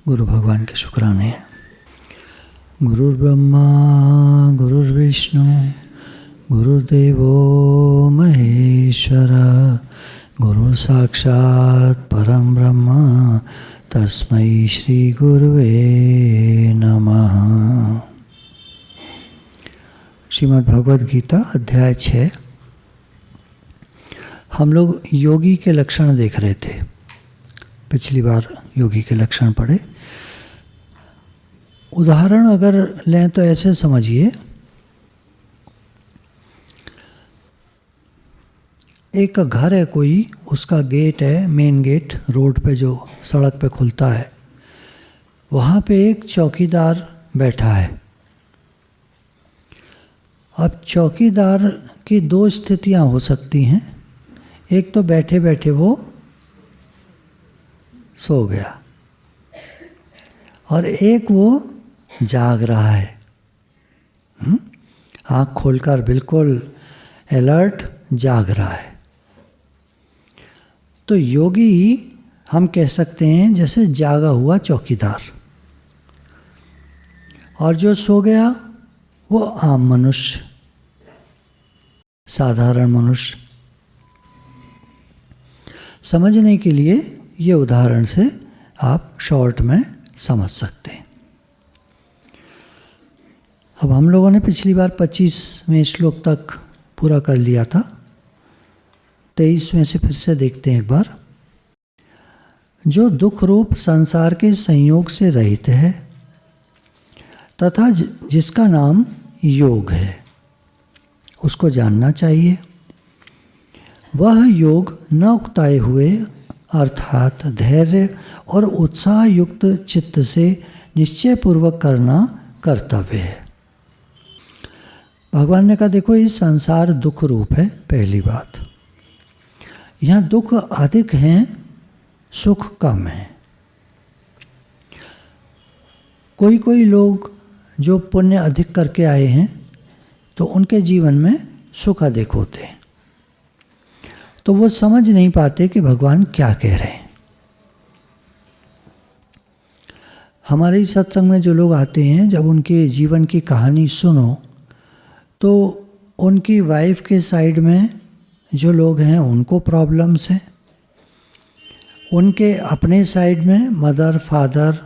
गुरु भगवान के शुक्राने हैं। गुरुर्ब्रह्मा गुरुर्विष्णु गुरुर्देवो महेश्वर गुरु साक्षात् परम ब्रह्म तस्मै श्री गुरुवे नमः। श्रीमद् भगवद गीता अध्याय 6। हम लोग योगी के लक्षण देख रहे थे। पिछली बार योगी के लक्षण पढ़े। उदाहरण अगर लें तो ऐसे समझिए, एक घर है कोई, उसका गेट है, मेन गेट रोड पे जो सड़क पे खुलता है, वहाँ पे एक चौकीदार बैठा है। अब चौकीदार की दो स्थितियाँ हो सकती हैं। एक तो बैठे बैठे वो सो गया और एक वो जाग रहा है, आँख खोलकर बिल्कुल अलर्ट जाग रहा है। तो योगी हम कह सकते हैं जैसे जागा हुआ चौकीदार, और जो सो गया वो आम मनुष्य, साधारण मनुष्य। समझने के लिए ये उदाहरण से आप शॉर्ट में समझ सकते हैं। अब हम लोगों ने पिछली बार 25वें श्लोक तक पूरा कर लिया था। 23वें से फिर से देखते हैं एक बार। जो दुख रूप संसार के संयोग से रहित है तथा जिसका नाम योग है, उसको जानना चाहिए। वह योग न उकताए हुए अर्थात धैर्य और उत्साह युक्त चित्त से निश्चय पूर्वक करना कर्तव्य है। भगवान ने कहा देखो, इस संसार दुख रूप है। पहली बात, यहाँ दुख अधिक हैं, सुख कम है। कोई कोई लोग जो पुण्य अधिक करके आए हैं तो उनके जीवन में सुख अधिक होते हैं, तो वो समझ नहीं पाते कि भगवान क्या कह रहे हैं। हमारे इस सत्संग में जो लोग आते हैं, जब उनके जीवन की कहानी सुनो तो उनकी वाइफ के साइड में जो लोग हैं उनको प्रॉब्लम्स हैं, उनके अपने साइड में मदर फादर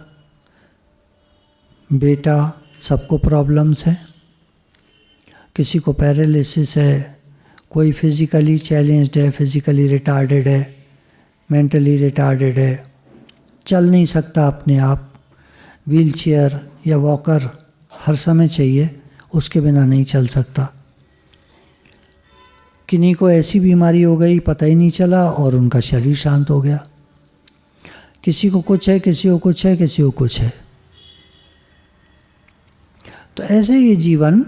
बेटा सबको प्रॉब्लम्स है। किसी को पैरालिसिस है, कोई फिज़िकली चैलेंज्ड है, फिज़िकली रिटार्डेड है, मेंटली रिटार्डेड है, चल नहीं सकता अपने आप, व्हील चेयर या वॉकर हर समय चाहिए, उसके बिना नहीं चल सकता। किन्हीं को ऐसी बीमारी हो गई पता ही नहीं चला और उनका शरीर शांत हो गया। किसी को कुछ है, किसी को कुछ है, किसी को कुछ है। तो ऐसे ये जीवन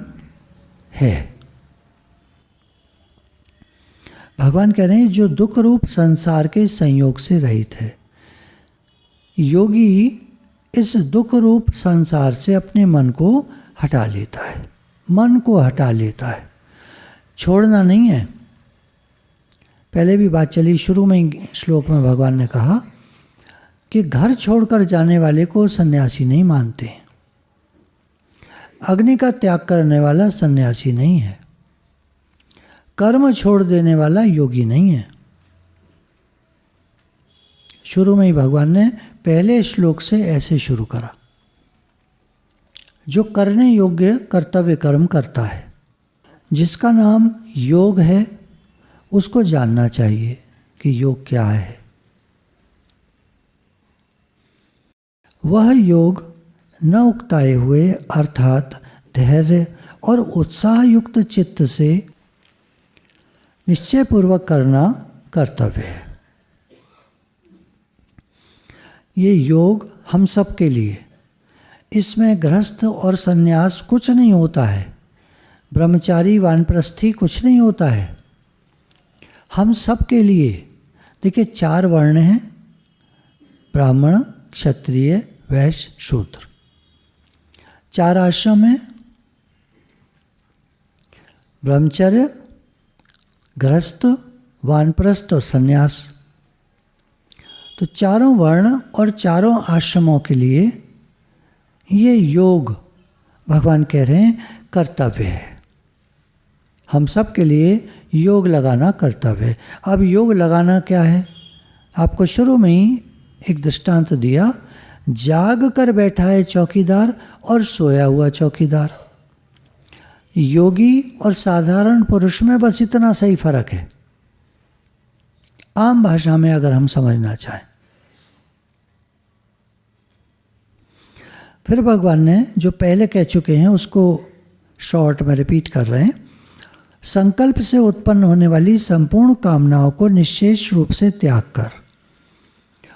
है। भगवान कह रहे हैं जो दुख रूप संसार के संयोग से रहित है, योगी इस दुख रूप संसार से अपने मन को हटा लेता है। मन को हटा लेता है, छोड़ना नहीं है। पहले भी बात चली, शुरू में ही श्लोक में भगवान ने कहा कि घर छोड़कर जाने वाले को सन्यासी नहीं मानते। अग्नि का त्याग करने वाला सन्यासी नहीं है। कर्म छोड़ देने वाला योगी नहीं है। शुरू में ही भगवान ने पहले श्लोक से ऐसे शुरू करा, जो करने योग्य कर्तव्य कर्म करता है, जिसका नाम योग है, उसको जानना चाहिए कि योग क्या है। वह योग न उकताए हुए अर्थात धैर्य और उत्साह युक्त चित्त से निश्चय पूर्वक करना कर्तव्य है। ये योग हम सब के लिए, इसमें गृहस्थ और सन्यास कुछ नहीं होता है, ब्रह्मचारी वानप्रस्थी कुछ नहीं होता है। हम सब के लिए देखिए 4 वर्ण हैं, ब्राह्मण क्षत्रिय वैश्य शूद्र। 4 आश्रम हैं, ब्रह्मचर्य गृहस्थ वानप्रस्थ और सन्यास। तो चारों वर्ण और चारों आश्रमों के लिए ये योग भगवान कह रहे हैं कर्तव्य है। हम सब के लिए योग लगाना कर्तव्य है। अब योग लगाना क्या है? आपको शुरू में ही एक दृष्टांत दिया, जाग कर बैठा है चौकीदार और सोया हुआ चौकीदार। योगी और साधारण पुरुष में बस इतना सही फर्क है, आम भाषा में अगर हम समझना चाहें। फिर भगवान ने जो पहले कह चुके हैं उसको शॉर्ट में रिपीट कर रहे हैं। संकल्प से उत्पन्न होने वाली संपूर्ण कामनाओं को निश्चेष रूप से त्याग कर।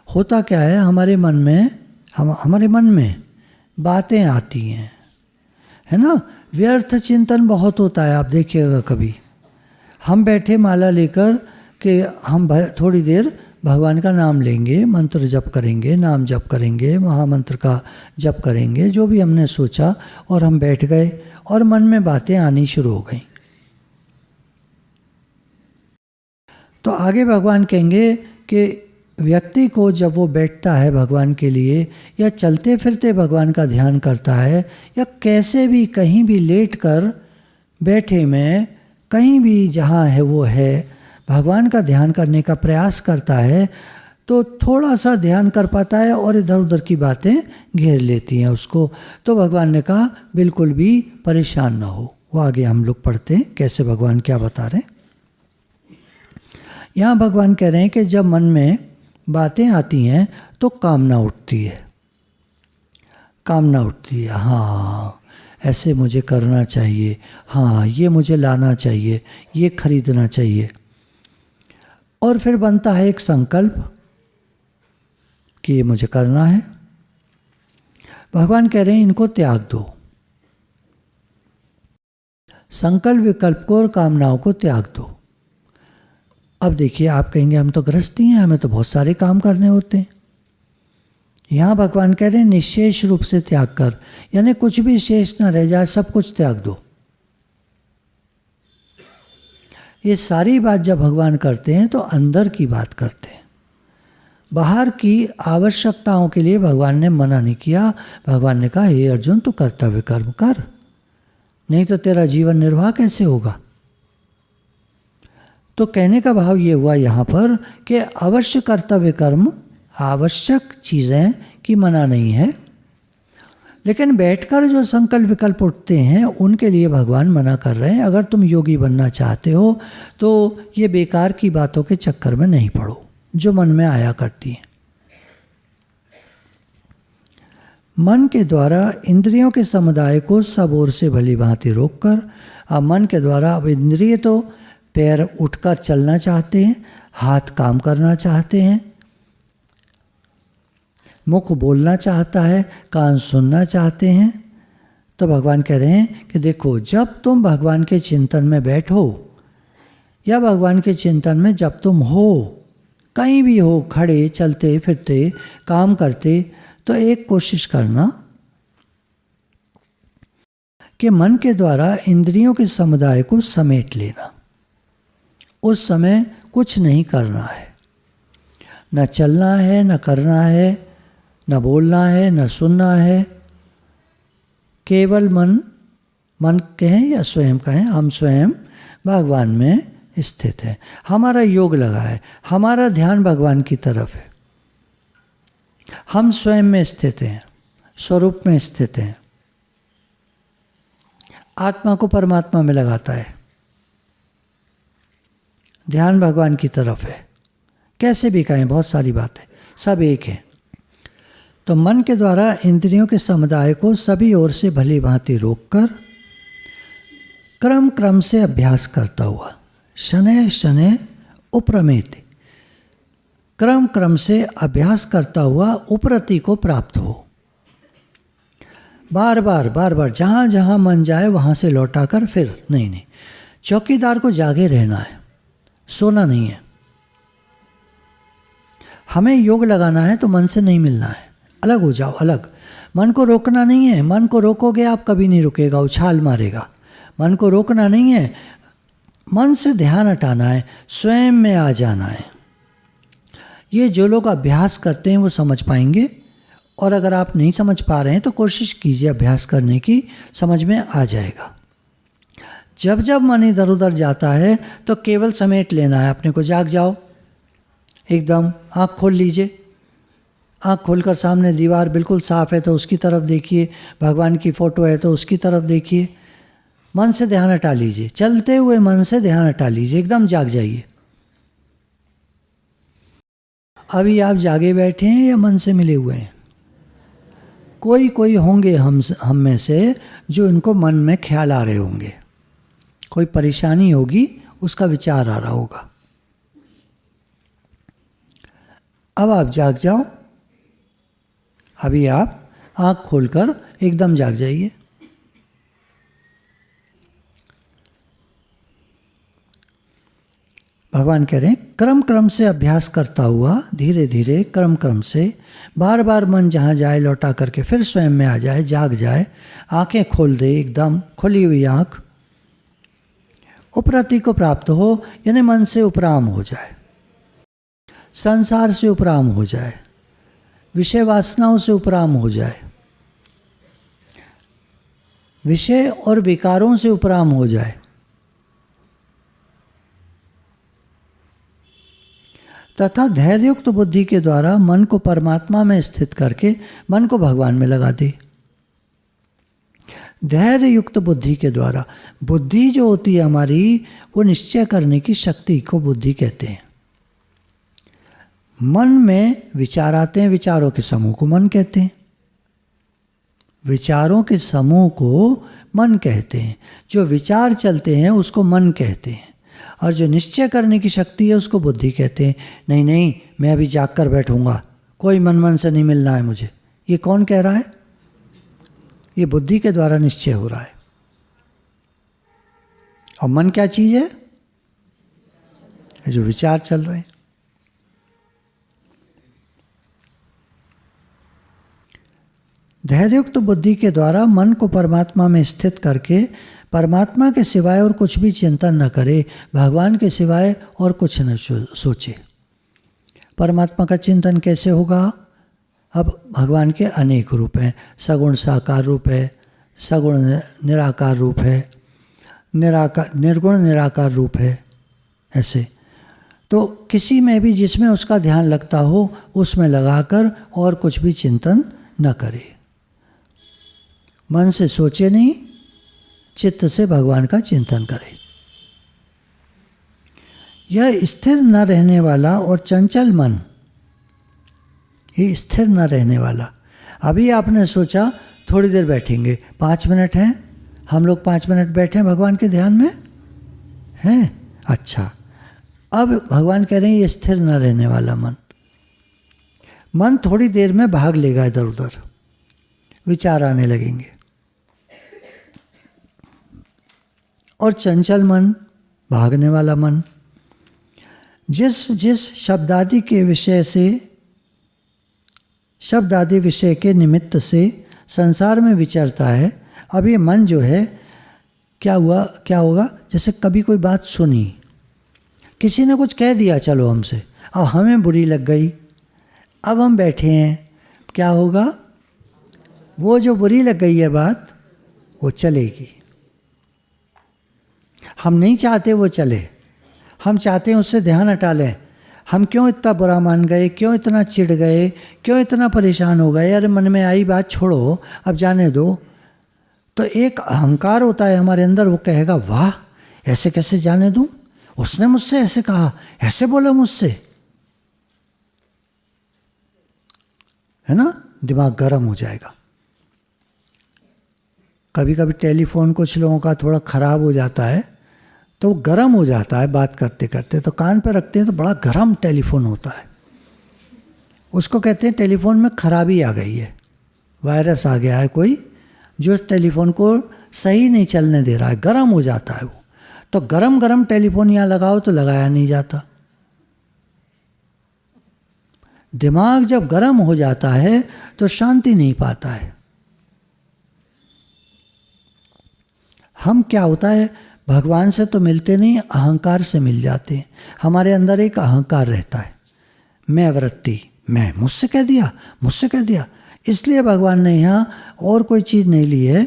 होता क्या है, हमारे मन में बातें आती हैं, है ना। व्यर्थ चिंतन बहुत होता है। आप देखिएगा कभी हम बैठे माला लेकर कि हम थोड़ी देर भगवान का नाम लेंगे, मंत्र जप करेंगे, नाम जप करेंगे, महामंत्र का जप करेंगे, जो भी हमने सोचा, और हम बैठ गए और मन में बातें आनी शुरू हो गई। तो आगे भगवान कहेंगे कि व्यक्ति को जब वो बैठता है भगवान के लिए, या चलते फिरते भगवान का ध्यान करता है, या कैसे भी कहीं भी लेट कर बैठे में कहीं भी जहाँ है वो है भगवान का ध्यान करने का प्रयास करता है, तो थोड़ा सा ध्यान कर पाता है और इधर उधर की बातें घेर लेती हैं उसको। तो भगवान ने कहा बिल्कुल भी परेशान ना हो। वो आगे हम लोग पढ़ते हैं कैसे भगवान क्या बता रहे हैं। यहाँ भगवान कह रहे हैं कि जब मन में बातें आती हैं तो कामना उठती है। कामना उठती है, हाँ ऐसे मुझे करना चाहिए, हाँ ये मुझे लाना चाहिए, ये खरीदना चाहिए। और फिर बनता है एक संकल्प कि ये मुझे करना है। भगवान कह रहे हैं इनको त्याग दो। संकल्प विकल्प को और कामनाओं को त्याग दो। अब देखिए, आप कहेंगे हम तो गृहस्थी हैं, हमें तो बहुत सारे काम करने होते हैं। यहाँ भगवान कह रहे हैं निशेष रूप से त्याग कर, यानी कुछ भी शेष ना रह जाए, सब कुछ त्याग दो। ये सारी बात जब भगवान करते हैं तो अंदर की बात करते हैं। बाहर की आवश्यकताओं के लिए भगवान ने मना नहीं किया। भगवान ने कहा हे अर्जुन तू कर्तव्य कर्म कर, नहीं तो तेरा जीवन निर्वाह कैसे होगा। तो कहने का भाव ये हुआ यहाँ पर कि अवश्य कर्तव्य कर्म, आवश्यक चीज़ें की मना नहीं है, लेकिन बैठकर जो संकल्प विकल्प उठते हैं उनके लिए भगवान मना कर रहे हैं। अगर तुम योगी बनना चाहते हो तो ये बेकार की बातों के चक्कर में नहीं पड़ो जो मन में आया करती हैं। मन के द्वारा इंद्रियों के समुदाय को सब ओर से भली भांति रोककर, अब मन के द्वारा, अब इंद्रिय तो पैर उठकर चलना चाहते हैं, हाथ काम करना चाहते हैं, मुख बोलना चाहता है, कान सुनना चाहते हैं। तो भगवान कह रहे हैं कि देखो, जब तुम भगवान के चिंतन में बैठो या भगवान के चिंतन में जब तुम हो, कहीं भी हो, खड़े चलते फिरते काम करते, तो एक कोशिश करना कि मन के द्वारा इंद्रियों के समुदाय को समेट लेना। उस समय कुछ नहीं करना है, न चलना है, न करना है, न बोलना है, न सुनना है। केवल मन कहें या स्वयं कहें, हम स्वयं भगवान में स्थित है। हमारा योग लगा है, हमारा ध्यान भगवान की तरफ है। हम स्वयं में स्थित हैं, स्वरूप में स्थित हैं। आत्मा को परमात्मा में लगाता है, ध्यान भगवान की तरफ है। कैसे भी कहें, बहुत सारी बातें, सब एक है। तो मन के द्वारा इंद्रियों के समुदाय को सभी ओर से भली भांति रोककर क्रम क्रम से अभ्यास करता हुआ, शनैः शनैः उपरमेति, क्रम क्रम से अभ्यास करता हुआ उपरति को प्राप्त हो। बार बार जहाँ जहाँ मन जाए वहाँ से लौटाकर फिर नहीं। चौकीदार को जागे रहना है, सोना नहीं है। हमें योग लगाना है तो मन से नहीं मिलना है, अलग हो जाओ, अलग। मन को रोकना नहीं है, मन को रोकोगे आप कभी नहीं रुकेगा, उछाल मारेगा। मन को रोकना नहीं है, मन से ध्यान हटाना है, स्वयं में आ जाना है। ये जो लोग अभ्यास करते हैं वो समझ पाएंगे, और अगर आप नहीं समझ पा रहे हैं तो कोशिश कीजिए अभ्यास करने की, समझ में आ जाएगा। जब जब मन इधर उधर जाता है तो केवल समेट लेना है अपने को, जाग जाओ एकदम, आँख खोल लीजिए। आँख खोलकर सामने दीवार बिल्कुल साफ है तो उसकी तरफ देखिए, भगवान की फ़ोटो है तो उसकी तरफ देखिए, मन से ध्यान हटा लीजिए, चलते हुए मन से ध्यान हटा लीजिए, एकदम जाग जाइए। अभी आप जागे बैठे हैं या मन से मिले हुए हैं? कोई कोई होंगे हम में से जो इनको मन में ख्याल आ रहे होंगे, कोई परेशानी होगी, उसका विचार आ रहा होगा। अब आप जाग जाओ, अभी आप आँख खोलकर एकदम जाग जाइए। भगवान कह रहे हैं क्रम क्रम से अभ्यास करता हुआ धीरे धीरे क्रम क्रम से बार बार मन जहाँ जाए लौटा करके फिर स्वयं में आ जाए, जाग जाए, आंखें खोल दे, एकदम खुली हुई आँख, उपरति को प्राप्त हो, यानी मन से उपराम हो जाए, संसार से उपराम हो जाए, विषय वासनाओं से उपराम हो जाए, विषय और विकारों से उपराम हो जाए, तथा धैर्ययुक्त बुद्धि के द्वारा मन को परमात्मा में स्थित करके मन को भगवान में लगा दे। धैर्य युक्त बुद्धि के द्वारा, बुद्धि जो होती है हमारी, वो निश्चय करने की शक्ति को बुद्धि कहते हैं। मन में विचार आते हैं, विचारों के समूह को मन कहते हैं, विचारों के समूह को मन कहते हैं, जो विचार चलते हैं उसको मन कहते हैं, और जो निश्चय करने की शक्ति है उसको बुद्धि कहते हैं। नहीं नहीं, मैं अभी जाग कर बैठूंगा, कोई मन से नहीं मिलना है मुझे, ये कौन कह रहा है? ये बुद्धि के द्वारा निश्चय हो रहा है। और मन क्या चीज है? जो विचार चल रहे हैं। धैर्ययुक्त बुद्धि के द्वारा मन को परमात्मा में स्थित करके परमात्मा के सिवाय और कुछ भी चिंतन न करे, भगवान के सिवाय और कुछ न सोचे। परमात्मा का चिंतन कैसे होगा? अब भगवान के अनेक रूप हैं, सगुण साकार रूप है, सगुण निराकार रूप है, निर्गुण निराकार रूप है, ऐसे। तो किसी में भी जिसमें उसका ध्यान लगता हो उसमें लगाकर और कुछ भी चिंतन न करे, मन से सोचे नहीं, चित्त से भगवान का चिंतन करे। यह स्थिर न रहने वाला और चंचल मन, ये स्थिर न रहने वाला। अभी आपने सोचा थोड़ी देर बैठेंगे, 5 मिनट हैं, हम लोग 5 मिनट बैठे हैं भगवान के ध्यान में हैं। अच्छा, अब भगवान कह रहे हैं ये स्थिर न रहने वाला मन थोड़ी देर में भाग लेगा इधर उधर, विचार आने लगेंगे। और चंचल मन, भागने वाला मन, जिस शब्दादि के विषय से, शब्दादि विषय के निमित्त से संसार में विचरता है, अब ये मन जो है क्या होगा? जैसे कभी कोई बात सुनी, किसी ने कुछ कह दिया चलो हमसे, अब हमें बुरी लग गई, अब हम बैठे हैं, क्या होगा? वो जो बुरी लग गई है बात, वो चलेगी। हम नहीं चाहते वो चले, हम चाहते हैं उससे ध्यान हटा लें। हम क्यों इतना बुरा मान गए, क्यों इतना चिढ़ गए, क्यों इतना परेशान हो गए, अरे मन में आई बात छोड़ो, अब जाने दो। तो एक अहंकार होता है हमारे अंदर, वो कहेगा वाह, ऐसे कैसे जाने दूं, उसने मुझसे ऐसे कहा, ऐसे बोला मुझसे, है ना? दिमाग गर्म हो जाएगा। कभी कभी टेलीफोन कुछ लोगों का थोड़ा ख़राब हो जाता है तो गर्म हो जाता है बात करते करते, तो कान पर रखते हैं तो बड़ा गर्म टेलीफोन होता है, उसको कहते हैं टेलीफोन में खराबी आ गई है, वायरस आ गया है कोई, जो इस टेलीफोन को सही नहीं चलने दे रहा है, गर्म हो जाता है वो। तो गरम टेलीफोन यहाँ लगाओ तो लगाया नहीं जाता। दिमाग जब गर्म हो जाता है तो शांति नहीं पाता है। हम क्या होता है, भगवान से तो मिलते नहीं, अहंकार से मिल जाते हैं। हमारे अंदर एक अहंकार रहता है, मैं वृत्ति, मैं, मुझसे कह दिया, मुझसे कह दिया। इसलिए भगवान ने यहाँ और कोई चीज़ नहीं ली है।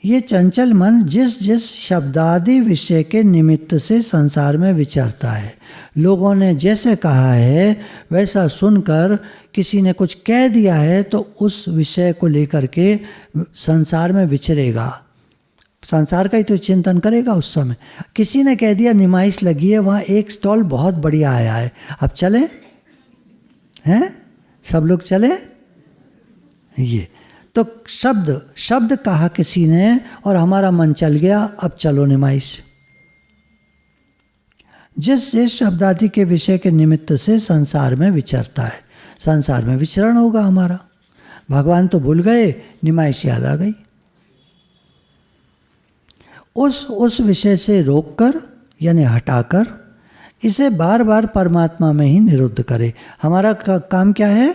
ये चंचल मन जिस जिस शब्दादि विषय के निमित्त से संसार में विचरता है, लोगों ने जैसे कहा है वैसा सुनकर किसी ने कुछ कह दिया है तो उस विषय को लेकर के संसार में विचरेगा, संसार का ही तो चिंतन करेगा। उस समय किसी ने कह दिया नुमाइश लगी है, वहाँ एक स्टॉल बहुत बढ़िया आया है, अब चले हैं, सब लोग चले। ये तो शब्द कहा किसी ने और हमारा मन चल गया, अब चलो नुमाइश। जिस शब्दादि के विषय के निमित्त से संसार में विचरता है, संसार में विचरण होगा हमारा। भगवान तो भूल गए, नुमाइश याद आ गई। उस विषय से रोककर यानी हटाकर इसे बार बार परमात्मा में ही निरुद्ध करे। हमारा काम क्या है,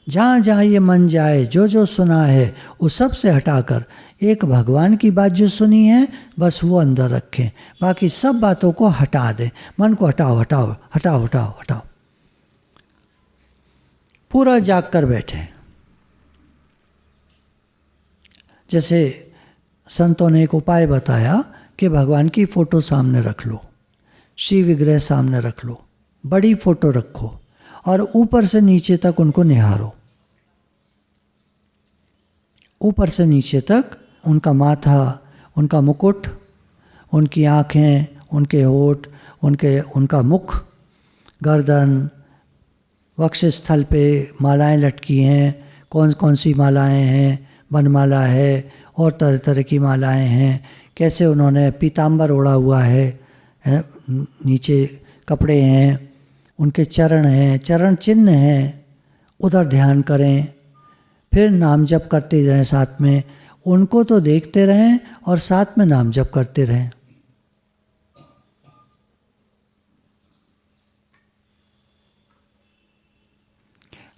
जहाँ जहाँ ये मन जाए, जो जो सुना है उस सब से हटाकर एक भगवान की बात जो सुनी है बस वो अंदर रखें, बाकी सब बातों को हटा दें। मन को हटाओ हटाओ हटाओ हटाओ हटाओ, पूरा जाग कर बैठे। जैसे संतों ने एक उपाय बताया कि भगवान की फ़ोटो सामने रख लो, शिव विग्रह सामने रख लो, बड़ी फ़ोटो रखो और ऊपर से नीचे तक उनको निहारो। ऊपर से नीचे तक उनका माथा, उनका मुकुट, उनकी आँखें, उनके होठ, उनका मुख, गर्दन, वक्षस्थल पे मालाएं लटकी हैं, कौन कौन सी मालाएं हैं, बनमाला है और तरह तरह की मालाएं हैं, कैसे उन्होंने पीताम्बर ओढ़ा हुआ है, नीचे कपड़े हैं, उनके चरण हैं, चरण चिन्ह हैं, उधर ध्यान करें। फिर नाम जप करते रहें साथ में, उनको तो देखते रहें और साथ में नाम जप करते रहें।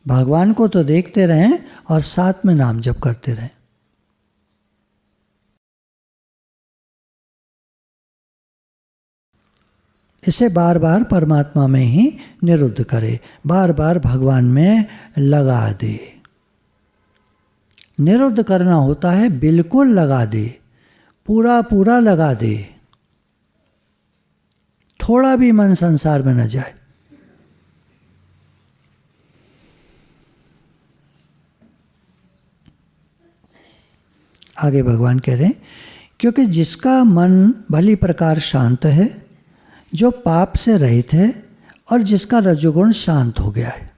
भगवान को तो देखते रहें और साथ में नाम जप करते रहें। इसे बार बार परमात्मा में ही निरुद्ध करे, बार बार भगवान में लगा दे। निरुद्ध करना होता है बिल्कुल लगा दे, पूरा पूरा लगा दे, थोड़ा भी मन संसार में न जाए। आगे भगवान कह रहे हैं, क्योंकि जिसका मन भली प्रकार शांत है, जो पाप से रहित है और जिसका रजोगुण शांत हो गया है,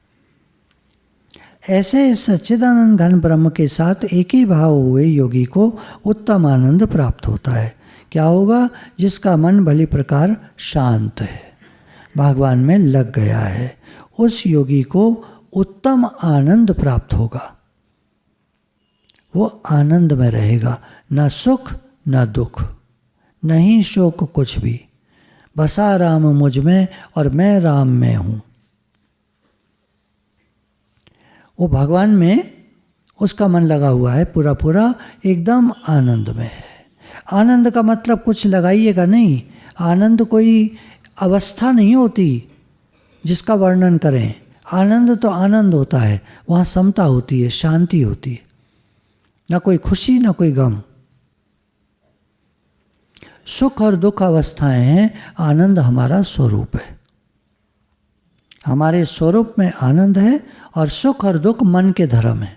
ऐसे इस सच्चिदानंद घन ब्रह्म के साथ एक ही भाव हुए योगी को उत्तम आनंद प्राप्त होता है। क्या होगा? जिसका मन भली प्रकार शांत है, भगवान में लग गया है, उस योगी को उत्तम आनंद प्राप्त होगा। वो आनंद में रहेगा, न सुख न दुख, नहीं शोक कुछ भी। बसा राम मुझ में और मैं राम में हूँ। वो भगवान में उसका मन लगा हुआ है, पूरा पूरा एकदम आनंद में है। आनंद का मतलब कुछ लगाइएगा नहीं, आनंद कोई अवस्था नहीं होती जिसका वर्णन करें। आनंद तो आनंद होता है, वहाँ समता होती है, शांति होती है, ना कोई खुशी ना कोई गम। सुख और दुख अवस्थाएं हैं, आनंद हमारा स्वरूप है। हमारे स्वरूप में आनंद है और सुख और दुख मन के धर्म है।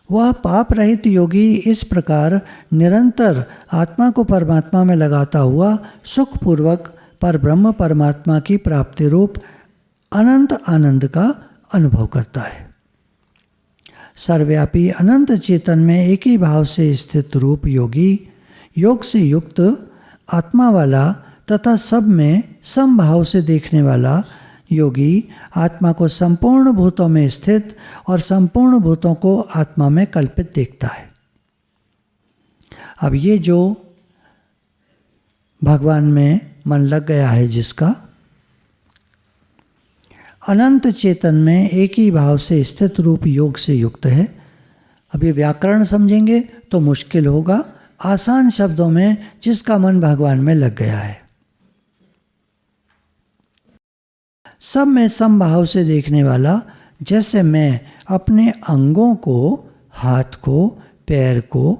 वह पाप रहित योगी इस प्रकार निरंतर आत्मा को परमात्मा में लगाता हुआ सुखपूर्वक पर ब्रह्म परमात्मा की प्राप्ति रूप अनंत आनंद का अनुभव करता है। सर्वव्यापी अनंत चेतन में एक ही भाव से स्थित रूप योगी, योग से युक्त आत्मा वाला तथा सब में समभाव से देखने वाला योगी आत्मा को संपूर्ण भूतों में स्थित और संपूर्ण भूतों को आत्मा में कल्पित देखता है। अब ये जो भगवान में मन लग गया है, जिसका अनंत चेतन में एक ही भाव से स्थित रूप योग से युक्त है। अब ये व्याकरण समझेंगे तो मुश्किल होगा, आसान शब्दों में जिसका मन भगवान में लग गया है। सब में समभाव से देखने वाला, जैसे मैं अपने अंगों को, हाथ को, पैर को,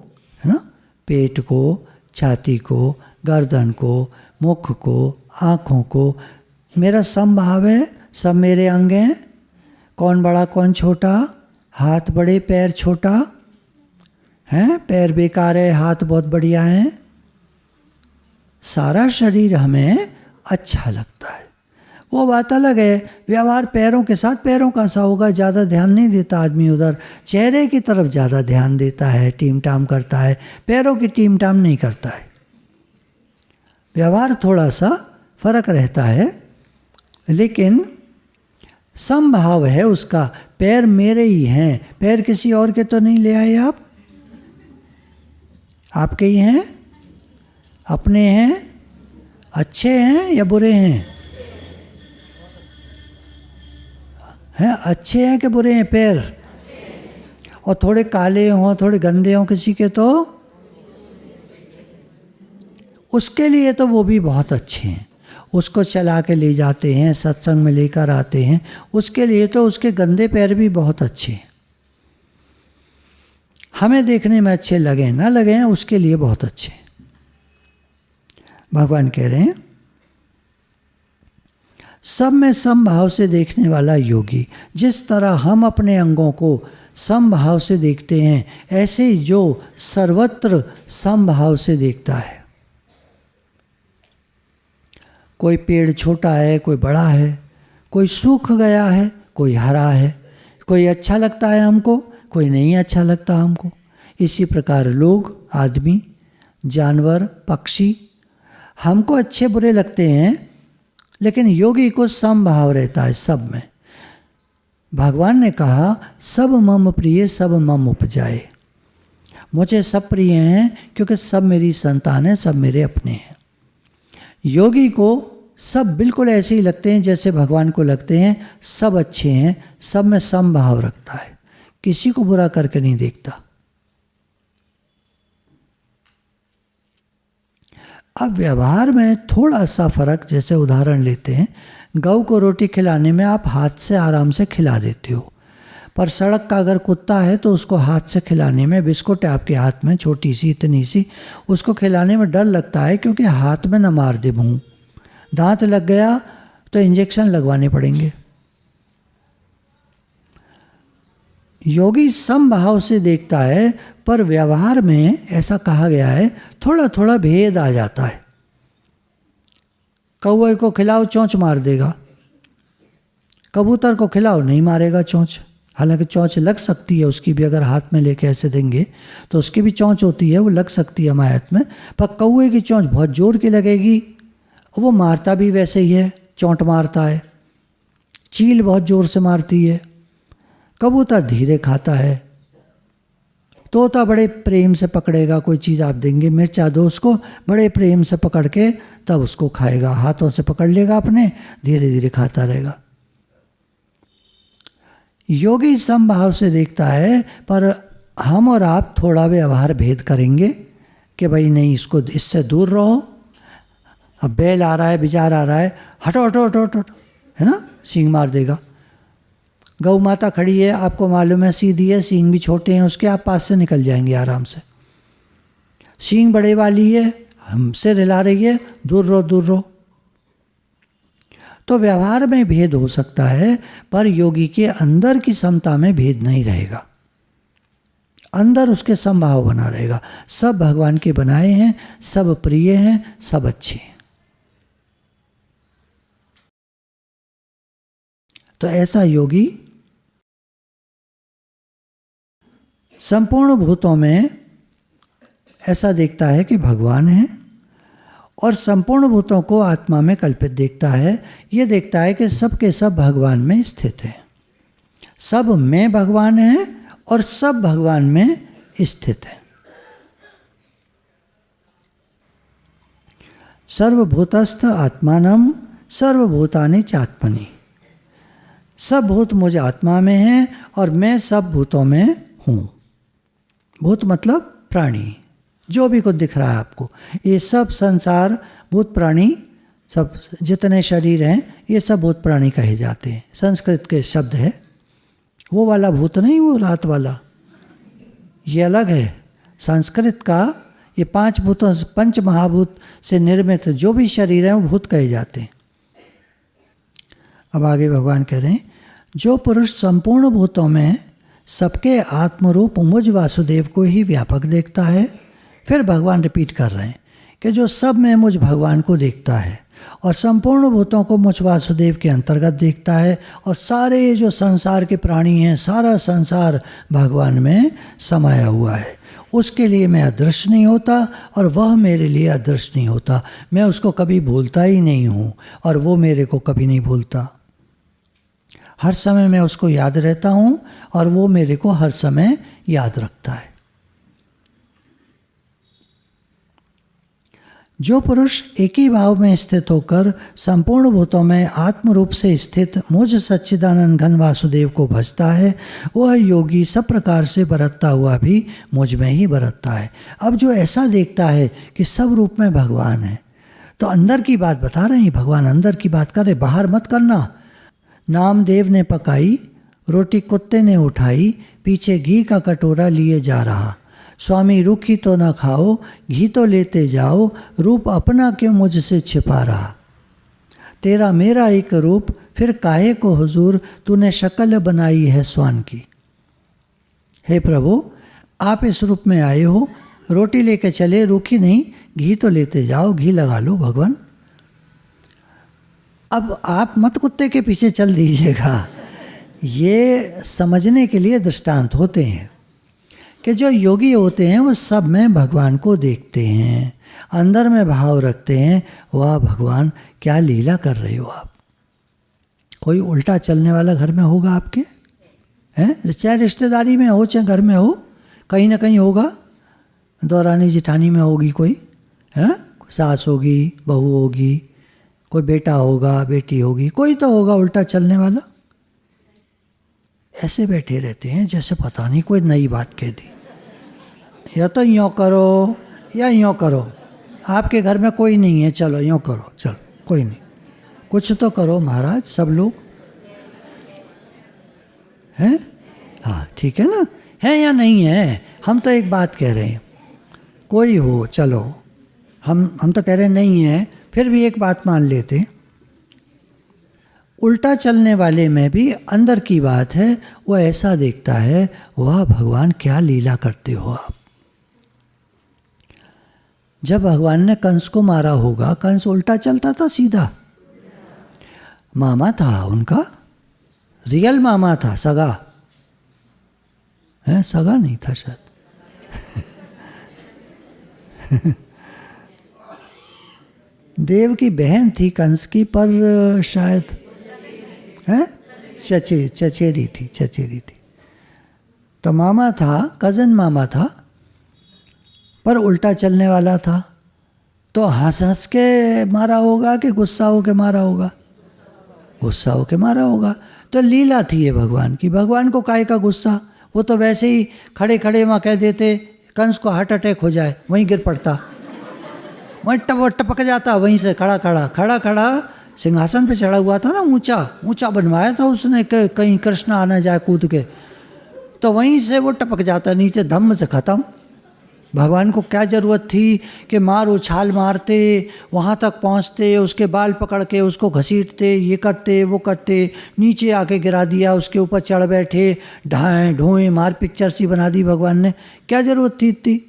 है ना, पेट को, छाती को, गर्दन को, मुख को, आँखों को, मेरा समभाव है। सब मेरे अंग हैं। कौन बड़ा कौन छोटा, हाथ बड़े पैर छोटा है, पैर बेकार है हाथ बहुत बढ़िया है। सारा शरीर हमें अच्छा लगता है, वो बात अलग है। व्यवहार पैरों के साथ पैरों का सा होगा, ज़्यादा ध्यान नहीं देता आदमी उधर, चेहरे की तरफ ज़्यादा ध्यान देता है, टीम टाम करता है, पैरों की टीम टाम नहीं करता है। व्यवहार थोड़ा सा फर्क रहता है, लेकिन समभाव है उसका। पैर मेरे ही हैं, पैर किसी और के तो नहीं ले आए आप, आपके ही हैं, अपने हैं। अच्छे हैं या बुरे हैं? हैं अच्छे हैं कि बुरे हैं पैर? और थोड़े काले हों, थोड़े गंदे हों किसी के, तो उसके लिए तो वो भी बहुत अच्छे हैं, उसको चला के ले जाते हैं, सत्संग में लेकर आते हैं, उसके लिए तो उसके गंदे पैर भी बहुत अच्छे हैं। हमें देखने में अच्छे लगे ना लगे हैं, उसके लिए बहुत अच्छे हैं। भगवान कह रहे हैं सब में समभाव से देखने वाला योगी, जिस तरह हम अपने अंगों को समभाव से देखते हैं, ऐसे ही जो सर्वत्र समभाव से देखता है। कोई पेड़ छोटा है, कोई बड़ा है, कोई सूख गया है, कोई हरा है, कोई अच्छा लगता है हमको, कोई नहीं अच्छा लगता हमको। इसी प्रकार लोग, आदमी, जानवर, पक्षी हमको अच्छे बुरे लगते हैं, लेकिन योगी को समभाव रहता है सब में। भगवान ने कहा सब मम प्रिय सब मम उपजाए, मुझे सब प्रिय हैं क्योंकि सब मेरी संतान है, सब मेरे अपने हैं। योगी को सब बिल्कुल ऐसे ही लगते हैं जैसे भगवान को लगते हैं, सब अच्छे हैं, सब में समभाव रखता है, किसी को बुरा करके नहीं देखता। अब व्यवहार में थोड़ा सा फर्क, जैसे उदाहरण लेते हैं, गऊ को रोटी खिलाने में आप हाथ से आराम से खिला देते हो, पर सड़क का अगर कुत्ता है तो उसको हाथ से खिलाने में, बिस्कुट आपके हाथ में छोटी सी इतनी सी, उसको खिलाने में डर लगता है क्योंकि हाथ में न मार दे मुँह, दांत लग गया तो इंजेक्शन लगवाने पड़ेंगे। योगी समभाव से देखता है, पर व्यवहार में ऐसा कहा गया है थोड़ा थोड़ा भेद आ जाता है। कौवे को खिलाओ चोंच मार देगा, कबूतर को खिलाओ नहीं मारेगा चोंच, हालांकि चोंच लग सकती है उसकी भी, अगर हाथ में लेके ऐसे देंगे तो उसकी भी चोंच होती है, वो लग सकती है हमारे हाथ में, पर कौवे की चोंच बहुत जोर की लगेगी, वो मारता भी वैसे ही है, चोंट मारता है। चील बहुत जोर से मारती है, कबूतर धीरे खाता है, तोता बड़े प्रेम से पकड़ेगा, कोई चीज़ आप देंगे, मिर्चा दो उसको, बड़े प्रेम से पकड़ के तब उसको खाएगा, हाथों से पकड़ लेगा अपने, धीरे धीरे खाता रहेगा। योगी समभाव से देखता है, पर हम और आप थोड़ा व्यवहार भेद करेंगे कि भाई नहीं, इसको इससे दूर रहो। अब बैल आ रहा है, बिजार आ रहा है, हटो हटो हटो हटो, है ना, सींग मार देगा। गौ माता खड़ी है, आपको मालूम है सीधी है, सींग भी छोटे हैं उसके, आप पास से निकल जाएंगे आराम से। सींग बड़े वाली है, हमसे रिला रही है, दूर रहो दूर रहो। तो व्यवहार में भेद हो सकता है, पर योगी के अंदर की समता में भेद नहीं रहेगा, अंदर उसके समभाव बना रहेगा। सब भगवान के बनाए हैं, सब प्रिय हैं, सब अच्छे हैं। तो ऐसा योगी संपूर्ण भूतों में ऐसा देखता है कि भगवान है, और संपूर्ण भूतों को आत्मा में कल्पित देखता है। ये देखता है कि सब के सब भगवान में स्थित हैं, सब में भगवान है और सब भगवान में स्थित है। सर्वभूतस्थ आत्मानम सर्वभूतानि चात्मनि, सब भूत मुझ आत्मा में हैं और मैं सब भूतों में हूँ। भूत मतलब प्राणी, जो भी कुछ दिख रहा है आपको, ये सब संसार भूत प्राणी सब जितने शरीर हैं ये सब भूत प्राणी कहे जाते हैं, संस्कृत के शब्द है। वो वाला भूत नहीं, वो रात वाला, ये अलग है। संस्कृत का ये 5 भूतों, 5 महाभूत से निर्मित जो भी शरीर है वो भूत कहे जाते हैं। अब आगे भगवान कह रहे हैं, जो पुरुष संपूर्ण भूतों में सबके आत्मरूप मुझ वासुदेव को ही व्यापक देखता है। फिर भगवान रिपीट कर रहे हैं कि जो सब में मुझ भगवान को देखता है और संपूर्ण भूतों को मुझ वासुदेव के अंतर्गत देखता है, और सारे जो संसार के प्राणी हैं, सारा संसार भगवान में समाया हुआ है, उसके लिए मैं अदृश्य नहीं होता और वह मेरे लिए अदृश्य नहीं होता। मैं उसको कभी भूलता ही नहीं हूँ और वो मेरे को कभी नहीं भूलता। हर समय मैं उसको याद रहता हूँ और वो मेरे को हर समय याद रखता है। जो पुरुष एक ही भाव में स्थित होकर संपूर्ण भूतों में आत्म रूप से स्थित मुझ सच्चिदानंद घन वासुदेव को भजता है, वह योगी सब प्रकार से बरतता हुआ भी मुझ में ही बरतता है। अब जो ऐसा देखता है कि सब रूप में भगवान है, तो अंदर की बात बता रहे हैं भगवान, अंदर की बात कर रहे, बाहर मत करना। नामदेव ने पकाई रोटी कुत्ते ने उठाई, पीछे घी का कटोरा लिए जा रहा। स्वामी रूखी तो न खाओ, घी तो लेते जाओ, रूप अपना क्यों मुझसे छिपा रहा। तेरा मेरा एक रूप, फिर काहे को हुजूर तूने शक्ल बनाई है स्वान की। हे प्रभु, आप इस रूप में आए हो, रोटी लेके चले, रूखी नहीं, घी तो लेते जाओ, घी लगा लो भगवान। अब आप मत कुत्ते के पीछे चल दीजिएगा। ये समझने के लिए दृष्टांत होते हैं कि जो योगी होते हैं वो सब में भगवान को देखते हैं, अंदर में भाव रखते हैं, वाह भगवान क्या लीला कर रहे हो आप। कोई उल्टा चलने वाला घर में होगा आपके, हैं, चाहे रिश्तेदारी में हो चाहे घर में हो, कहीं ना कहीं होगा। दौरानी जिठानी में होगी कोई, है ना, सास होगी, बहू होगी, कोई बेटा होगा, बेटी होगी, कोई तो होगा उल्टा चलने वाला। ऐसे बैठे रहते हैं जैसे पता नहीं कोई नई बात कह दी, या तो यूँ करो या यूँ करो, आपके घर में कोई नहीं है, चलो यूँ करो, चलो कोई नहीं, कुछ तो करो महाराज, सब लोग हैं। हाँ ठीक है ना, है या नहीं है, हम तो एक बात कह रहे हैं, कोई हो चलो, हम तो कह रहे हैं नहीं है, फिर भी एक बात मान लेते। उल्टा चलने वाले में भी अंदर की बात है, वो ऐसा देखता है, वाह भगवान क्या लीला करते हो आप। जब भगवान ने कंस को मारा होगा, कंस उल्टा चलता था सीधा, मामा था उनका, रियल मामा था, सगा है, सगा नहीं था शायद देव की बहन थी कंस की, पर शायद है चचेरी थी। तो मामा था, कज़न मामा था, पर उल्टा चलने वाला था। तो हंस हंस के मारा होगा कि गुस्सा हो के मारा होगा? गुस्सा हो के मारा होगा। तो लीला थी ये भगवान की। भगवान को काहे का गुस्सा, वो तो वैसे ही खड़े खड़े वहाँ कह देते कंस को हार्ट अटैक हो जाए, वहीं गिर पड़ता, वहीं टपक जाता, वहीं से खड़ा सिंहासन पे चढ़ा हुआ था ना, ऊंचा बनवाया था उसने, कहीं कृष्ण आना जाए कूद के, तो वहीं से वो टपक जाता नीचे, धम्म से ख़त्म। भगवान को क्या ज़रूरत थी कि मार उछाल मारते, वहाँ तक पहुँचते, उसके बाल पकड़ के उसको घसीटते, ये करते वो करते, नीचे आके गिरा दिया, उसके ऊपर चढ़ बैठे, ढाएँ ढोएँ मार पिक्चर सी बना दी भगवान ने, क्या ज़रूरत थी इतनी।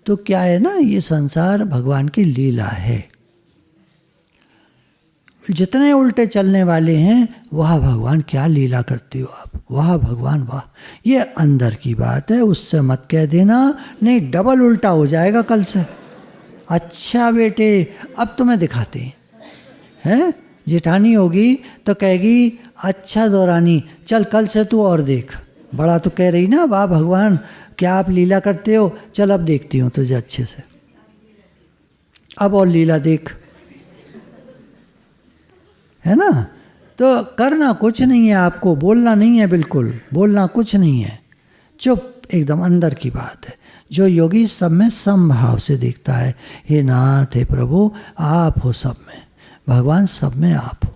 तो क्या है ना, ये संसार भगवान की लीला है। जितने उल्टे चलने वाले हैं, वाह भगवान क्या लीला करते हो आप, वाह भगवान वाह। ये अंदर की बात है, उससे मत कह देना, नहीं डबल उल्टा हो जाएगा कल से। अच्छा बेटे अब तुम्हें दिखाते हैं, जेठानी होगी तो कहेगी अच्छा दौरानी चल कल से तू और देख, बड़ा तो कह रही ना वाह भगवान क्या आप लीला करते हो, चल अब देखती हूँ तुझे अच्छे से, अब और लीला देख, है ना। तो करना कुछ नहीं है आपको, बोलना नहीं है, बिल्कुल बोलना कुछ नहीं है, चुप एकदम, अंदर की बात है। जो योगी सब में समभाव से देखता है। हे नाथ, हे प्रभु, आप हो सब में, भगवान सब में आप हो,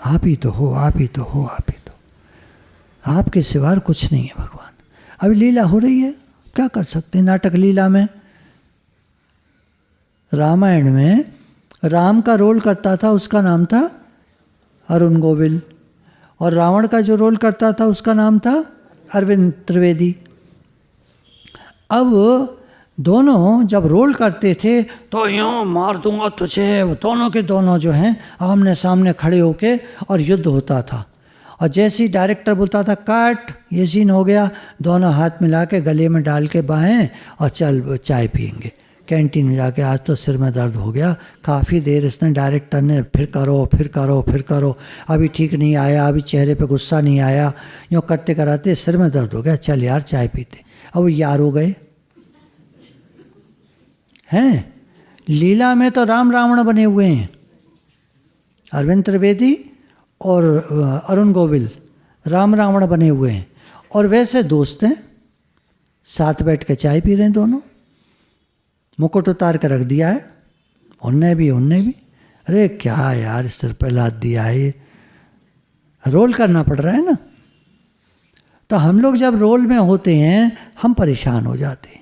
आप ही तो हो, आप ही तो हो, आप ही तो, आपके सिवा कुछ नहीं है भगवान। अभी लीला हो रही है, क्या कर सकते हैं नाटक लीला में। रामायण में राम का रोल करता था, उसका नाम था अरुण गोविल, और रावण का जो रोल करता था उसका नाम था अरविंद त्रिवेदी। अब दोनों जब रोल करते थे तो यूँ मार दूंगा तुझे, दोनों के दोनों जो हैं आमने सामने खड़े होके और युद्ध होता था। और जैसे ही डायरेक्टर बोलता था काट, ये सीन हो गया, दोनों हाथ मिला के गले में डाल के बाहें और चल चाय पियेंगे कैंटीन में जाके। आज तो सिर में दर्द हो गया, काफ़ी देर इसने डायरेक्टर ने फिर करो फिर करो फिर करो, अभी ठीक नहीं आया, अभी चेहरे पे गुस्सा नहीं आया, यूँ करते कराते सिर में दर्द हो गया, चल यार चाय पीते। अब वो यार हो गए हैं। लीला में तो राम रावण बने हुए हैं, अरविंद त्रिवेदी और अरुण गोविल राम रावण बने हुए हैं, और वैसे दोस्त हैं, साथ बैठ के चाय पी रहे हैं दोनों, मुकुट उतार कर रख दिया है, उनने भी। अरे क्या यार सिर पे लाद दिया है, ये रोल करना पड़ रहा है ना। तो हम लोग जब रोल में होते हैं हम परेशान हो जाते हैं।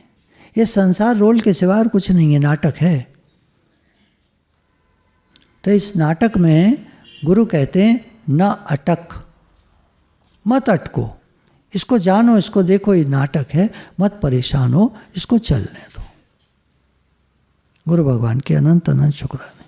ये संसार रोल के सिवा कुछ नहीं है, नाटक है। तो इस नाटक में गुरु कहते हैं न अटक, मत अटको, इसको जानो, इसको देखो, ये नाटक है, मत परेशान हो, इसको चलने दो। गुरु भगवान के अनंत अनंत शुक्राना।